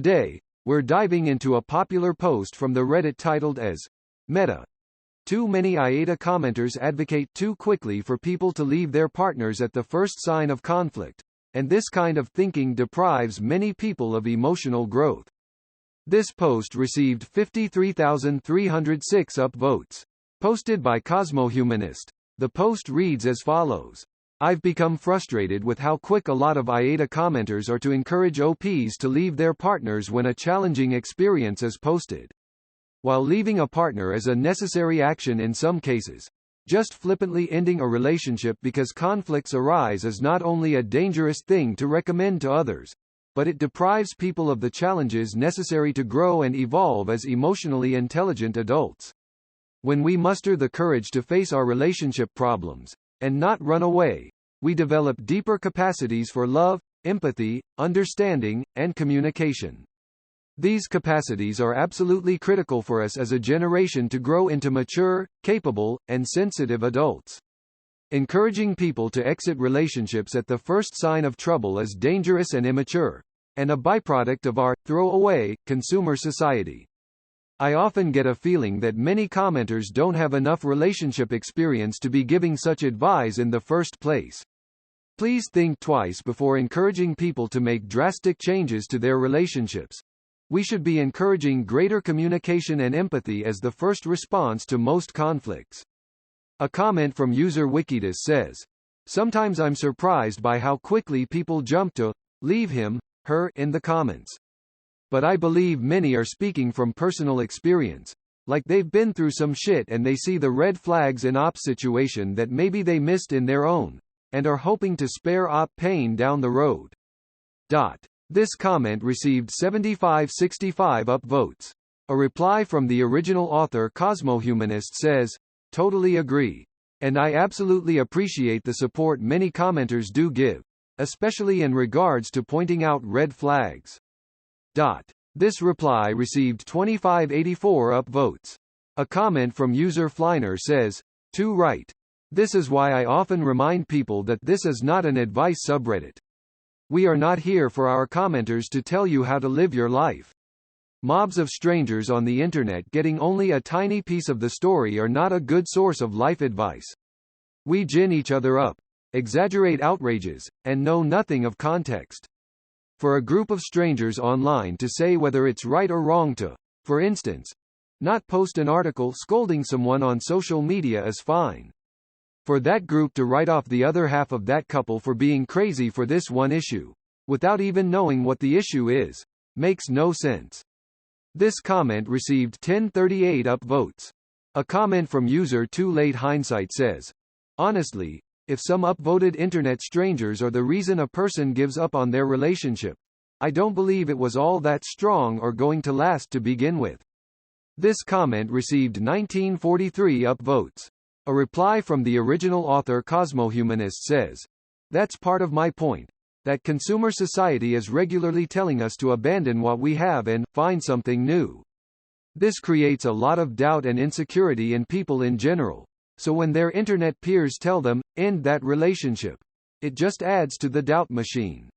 Today, we're diving into a popular post from the Reddit titled as Meta. Too many IATA commenters advocate too quickly for people to leave their partners at the first sign of conflict, and this kind of thinking deprives many people of emotional growth. This post received 53,306 upvotes. Posted by Cosmohumanist. The post reads as follows. I've become frustrated with how quick a lot of IATA commenters are to encourage OPs to leave their partners when a challenging experience is posted. While leaving a partner is a necessary action in some cases, just flippantly ending a relationship because conflicts arise is not only a dangerous thing to recommend to others, but it deprives people of the challenges necessary to grow and evolve as emotionally intelligent adults. When we muster the courage to face our relationship problems, and not run away, we develop deeper capacities for love, empathy, understanding, and communication. These capacities are absolutely critical for us as a generation to grow into mature, capable, and sensitive adults. Encouraging people to exit relationships at the first sign of trouble is dangerous and immature, and a byproduct of our throw-away consumer society. I often get a feeling that many commenters don't have enough relationship experience to be giving such advice in the first place. Please think twice before encouraging people to make drastic changes to their relationships. We should be encouraging greater communication and empathy as the first response to most conflicts. A comment from user Wikidus says, "Sometimes I'm surprised by how quickly people jump to leave him, her in the comments. But I believe many are speaking from personal experience, like they've been through some shit and they see the red flags in OP's situation that maybe they missed in their own, and are hoping to spare OP pain down the road." This comment received 7565 upvotes. A reply from the original author Cosmohumanist says, "Totally agree. And I absolutely appreciate the support many commenters do give, especially in regards to pointing out red flags." This reply received 2584 upvotes. A comment from user Flyner says, "Too right. This is why I often remind people that this is not an advice subreddit. We are not here for our commenters to tell you how to live your life. Mobs of strangers on the internet getting only a tiny piece of the story are not a good source of life advice. We gin each other up, exaggerate outrages, and know nothing of context. For a group of strangers online to say whether it's right or wrong to, for instance, not post an article scolding someone on social media is fine. For that group to write off the other half of that couple for being crazy for this one issue, without even knowing what the issue is, makes no sense." This comment received 1038 upvotes. A comment from user Too Late Hindsight says, "Honestly, if some upvoted internet strangers are the reason a person gives up on their relationship, I don't believe it was all that strong or going to last to begin with." This comment received 1943 upvotes. A reply from the original author Cosmohumanist says, "That's part of my point, that consumer society is regularly telling us to abandon what we have and find something new. This creates a lot of doubt and insecurity in people in general. So when their internet peers tell them, end that relationship, it just adds to the doubt machine."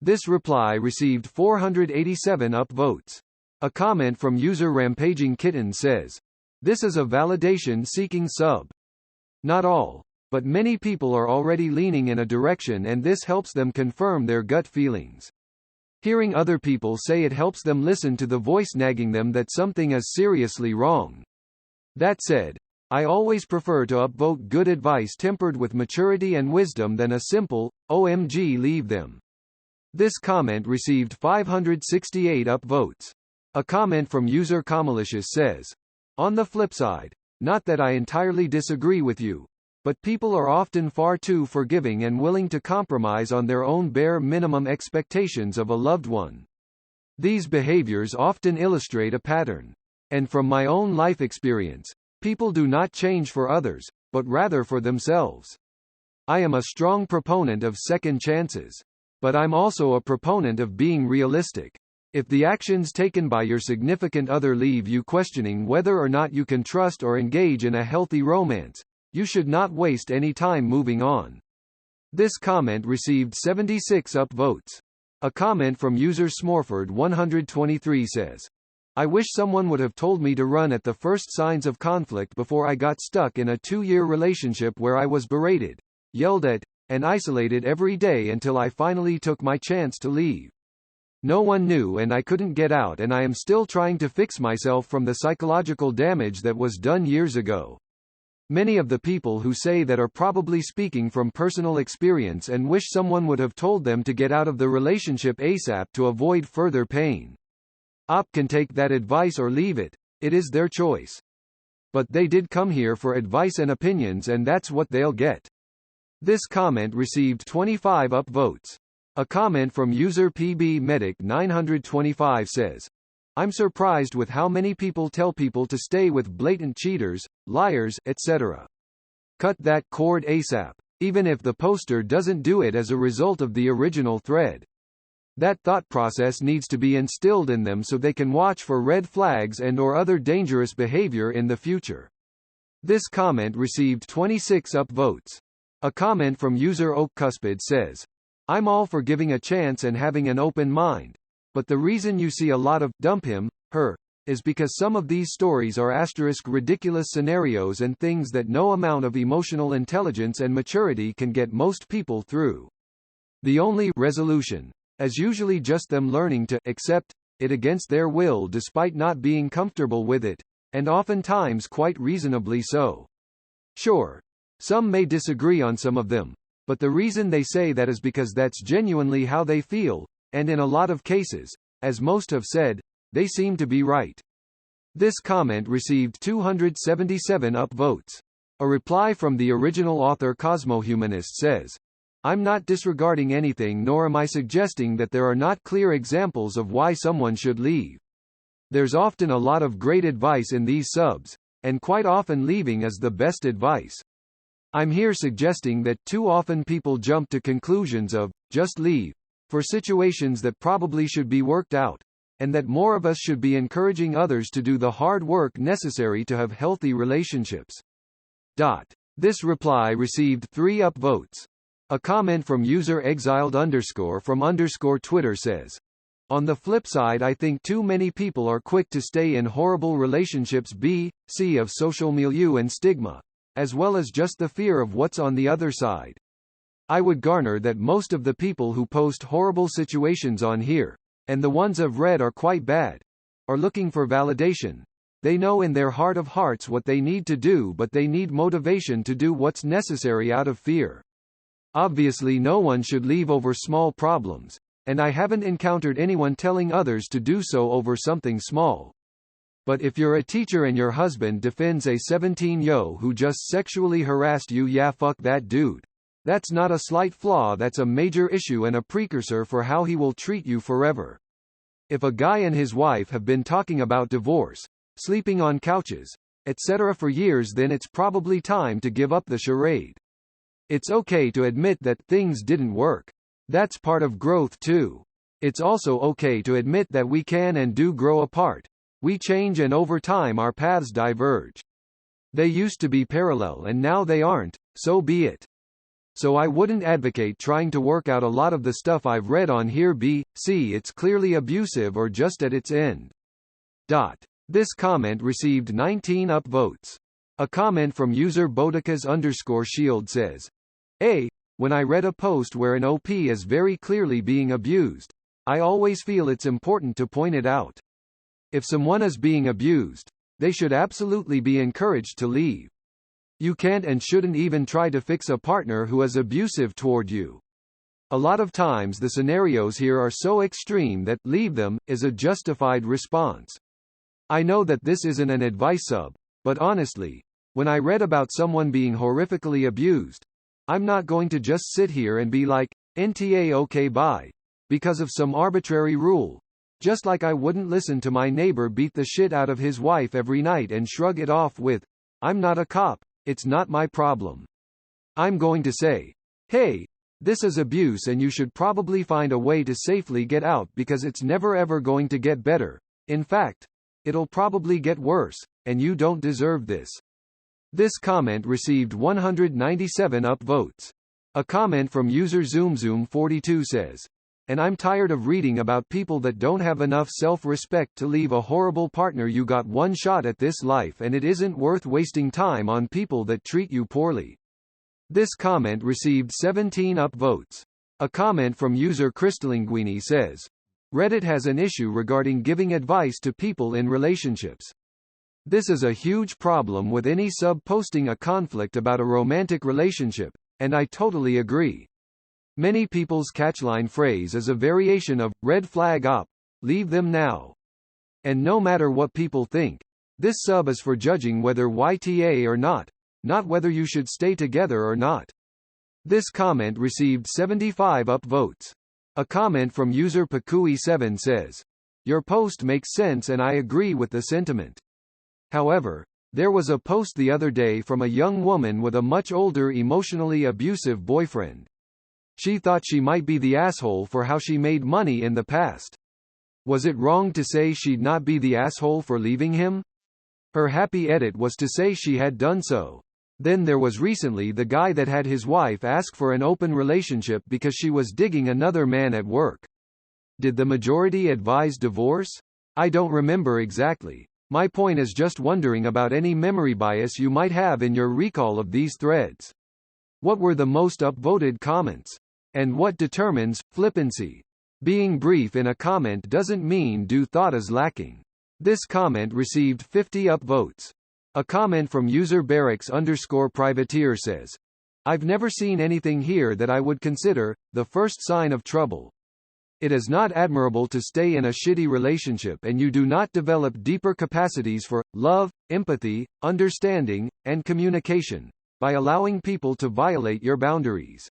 This reply received 487 upvotes. A comment from user Rampaging Kitten says, "This is a validation-seeking sub. Not all, but many people are already leaning in a direction and this helps them confirm their gut feelings. Hearing other people say it helps them listen to the voice nagging them that something is seriously wrong. That said, I always prefer to upvote good advice tempered with maturity and wisdom than a simple, OMG leave them." This comment received 568 upvotes. A comment from user Kamalicious says, "On the flip side, not that I entirely disagree with you, but people are often far too forgiving and willing to compromise on their own bare minimum expectations of a loved one. These behaviors often illustrate a pattern. And from my own life experience, people do not change for others, but rather for themselves. I am a strong proponent of second chances. But I'm also a proponent of being realistic. If the actions taken by your significant other leave you questioning whether or not you can trust or engage in a healthy romance, you should not waste any time moving on." This comment received 76 upvotes. A comment from user Smorford123 says, I wish someone would have told me to run at the first signs of conflict before I got stuck in a 2-year relationship where I was berated, yelled at, and isolated every day until I finally took my chance to leave. No one knew and I couldn't get out, and I am still trying to fix myself from the psychological damage that was done years ago. Many of the people who say that are probably speaking from personal experience and wish someone would have told them to get out of the relationship ASAP to avoid further pain. OP can take that advice or leave it. It is their choice. But they did come here for advice and opinions, and that's what they'll get. This comment received 25 upvotes. A comment from user PB Medic925 says, I'm surprised with how many people tell people to stay with blatant cheaters, liars, etc. Cut that cord ASAP, even if the poster doesn't do it as a result of the original thread. That thought process needs to be instilled in them so they can watch for red flags and or other dangerous behavior in the future. This comment received 26 upvotes. A comment from user Oak Cuspid says, I'm all for giving a chance and having an open mind, but the reason you see a lot of dump him, her, is because some of these stories are ridiculous scenarios and things that no amount of emotional intelligence and maturity can get most people through. The only resolution is usually just them learning to accept it against their will despite not being comfortable with it, and oftentimes quite reasonably so. Sure, some may disagree on some of them, but the reason they say that is because that's genuinely how they feel, and in a lot of cases, as most have said, they seem to be right. This comment received 277 upvotes. A reply from the original author Cosmohumanist says, I'm not disregarding anything, nor am I suggesting that there are not clear examples of why someone should leave. There's often a lot of great advice in these subs, and quite often leaving is the best advice. I'm here suggesting that too often people jump to conclusions of, just leave, for situations that probably should be worked out, and that more of us should be encouraging others to do the hard work necessary to have healthy relationships. This reply received 3 upvotes. A comment from user exiled_from_Twitter says, on the flip side, I think too many people are quick to stay in horrible relationships c of social milieu and stigma, as well as just the fear of what's on the other side. I would garner that most of the people who post horrible situations on here, and the ones I've read are quite bad, are looking for validation. They know in their heart of hearts what they need to do, but they need motivation to do what's necessary out of fear. Obviously no one should leave over small problems, and I haven't encountered anyone telling others to do so over something small. But if you're a teacher and your husband defends a 17-yo who just sexually harassed you, yeah, fuck that dude. That's not a slight flaw, that's a major issue and a precursor for how he will treat you forever. If a guy and his wife have been talking about divorce, sleeping on couches, etc. for years, then it's probably time to give up the charade. It's okay to admit that things didn't work. That's part of growth too. It's also okay to admit that we can and do grow apart. We change and over time our paths diverge. They used to be parallel and now they aren't, so be it. So I wouldn't advocate trying to work out a lot of the stuff I've read on here. C it's clearly abusive or just at its end. This comment received 19 upvotes. A comment from user Bodikas_Shield says, when I read a post where an OP is very clearly being abused, I always feel it's important to point it out. If someone is being abused, they should absolutely be encouraged to leave. You can't and shouldn't even try to fix a partner who is abusive toward you. A lot of times the scenarios here are so extreme that leave them is a justified response. I know that this isn't an advice sub, but honestly, when I read about someone being horrifically abused, I'm not going to just sit here and be like, NTA okay bye, because of some arbitrary rule. Just like I wouldn't listen to my neighbor beat the shit out of his wife every night and shrug it off with, I'm not a cop, it's not my problem. I'm going to say, hey, this is abuse and you should probably find a way to safely get out because it's never ever going to get better. In fact, it'll probably get worse, and you don't deserve this. This comment received 197 upvotes. A comment from user ZoomZoom42 says, and I'm tired of reading about people that don't have enough self-respect to leave a horrible partner. You got one shot at this life and it isn't worth wasting time on people that treat you poorly. This comment received 17 upvotes. A comment from user Crystallinguini says, Reddit has an issue regarding giving advice to people in relationships. This is a huge problem with any sub posting a conflict about a romantic relationship, and I totally agree. Many people's catchline phrase is a variation of, red flag up, leave them now. And no matter what people think, this sub is for judging whether YTA or not whether you should stay together or not. This comment received 75 upvotes. A comment from user Pakui7 says, Your post makes sense and I agree with the sentiment. However, there was a post the other day from a young woman with a much older emotionally abusive boyfriend. She thought she might be the asshole for how she made money in the past. Was it wrong to say she'd not be the asshole for leaving him? Her happy edit was to say she had done so. Then there was recently the guy that had his wife ask for an open relationship because she was digging another man at work. Did the majority advise divorce? I don't remember exactly. My point is just wondering about any memory bias you might have in your recall of these threads. What were the most upvoted comments? And what determines flippancy? Being brief in a comment doesn't mean due thought is lacking. This comment received 50 upvotes. A comment from user barracks_privateer says, I've never seen anything here that I would consider the first sign of trouble. It is not admirable to stay in a shitty relationship and you do not develop deeper capacities for love, empathy, understanding, and communication by allowing people to violate your boundaries.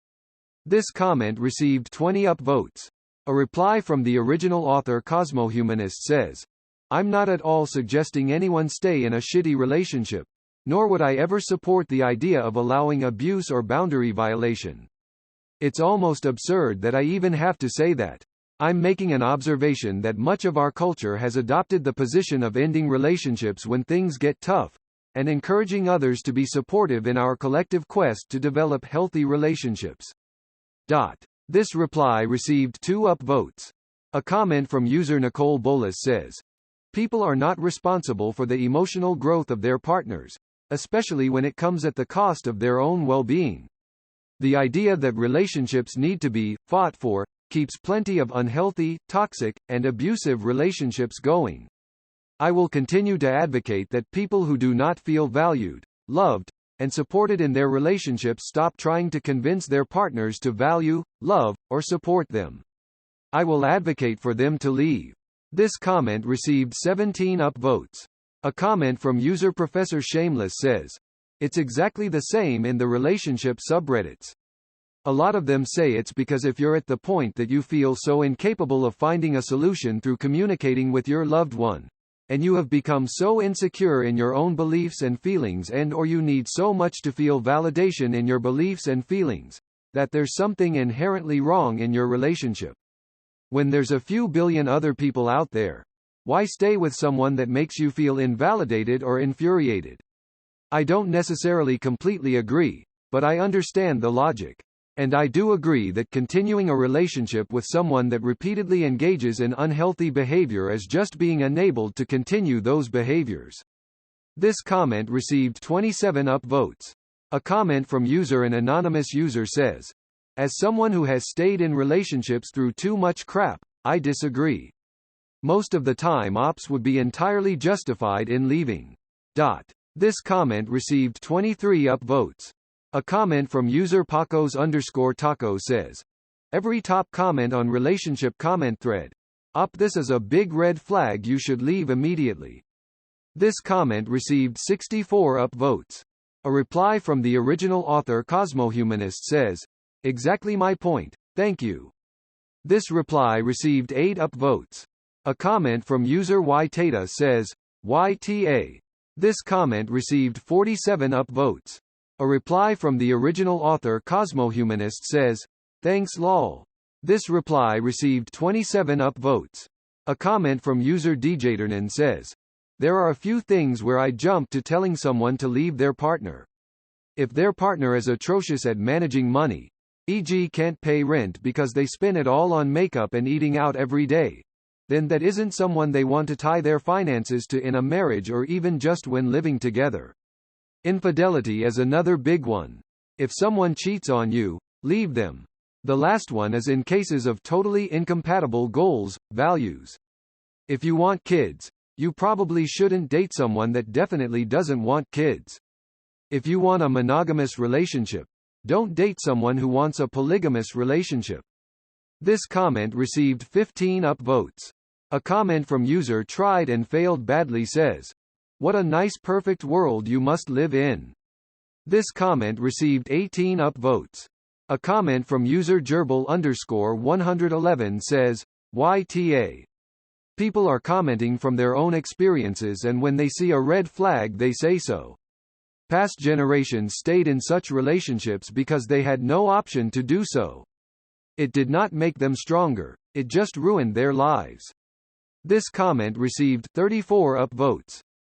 This comment received 20 upvotes. A reply from the original author Cosmohumanist says, I'm not at all suggesting anyone stay in a shitty relationship, nor would I ever support the idea of allowing abuse or boundary violation. It's almost absurd that I even have to say that. I'm making an observation that much of our culture has adopted the position of ending relationships when things get tough, and encouraging others to be supportive in our collective quest to develop healthy relationships. This reply received 2 upvotes. A comment from user Nicole Bolas says, People are not responsible for the emotional growth of their partners, especially when it comes at the cost of their own well-being. The idea that relationships need to be fought for keeps plenty of unhealthy, toxic, and abusive relationships going. I will continue to advocate that people who do not feel valued, loved, and supported in their relationships stop trying to convince their partners to value, love, or support them. I will advocate for them to leave. This comment received 17 upvotes. A comment from user Professor Shameless says, It's exactly the same in the relationship subreddits. A lot of them say it's because if you're at the point that you feel so incapable of finding a solution through communicating with your loved one, and you have become so insecure in your own beliefs and feelings or you need so much to feel validation in your beliefs and feelings, that there's something inherently wrong in your relationship. When there's a few billion other people out there, why stay with someone that makes you feel invalidated or infuriated? I don't necessarily completely agree, but I understand the logic. And I do agree that continuing a relationship with someone that repeatedly engages in unhealthy behavior is just being enabled to continue those behaviors. This comment received 27 upvotes. A comment from user an anonymous user says, As someone who has stayed in relationships through too much crap, I disagree. Most of the time ops would be entirely justified in leaving. This comment received 23 upvotes. A comment from user Pacos_taco says, Every top comment on relationship comment thread. This is a big red flag, you should leave immediately. This comment received 64 upvotes. A reply from the original author Cosmohumanist says, Exactly my point, thank you. This reply received 8 upvotes. A comment from user YTata says, YTA. This comment received 47 upvotes. A reply from the original author Cosmohumanist says, Thanks lol. This reply received 27 upvotes. A comment from user DJternan says, There are a few things where I jump to telling someone to leave their partner. If their partner is atrocious at managing money, e.g. can't pay rent because they spend it all on makeup and eating out every day, then that isn't someone they want to tie their finances to in a marriage or even just when living together. Infidelity is another big one. If someone cheats on you, leave them. The last one is in cases of totally incompatible goals, values. If you want kids, you probably shouldn't date someone that definitely doesn't want kids. If you want a monogamous relationship, don't date someone who wants a polygamous relationship. This comment received 15 upvotes. A comment from user Tried and Failed Badly says, "What a nice perfect world you must live in." This comment received 18 upvotes. A comment from user Gerbil_111 says, "YTA. People are commenting from their own experiences and when they see a red flag they say so. Past generations stayed in such relationships because they had no option to do so. It did not make them stronger, it just ruined their lives." This comment received 34 upvotes.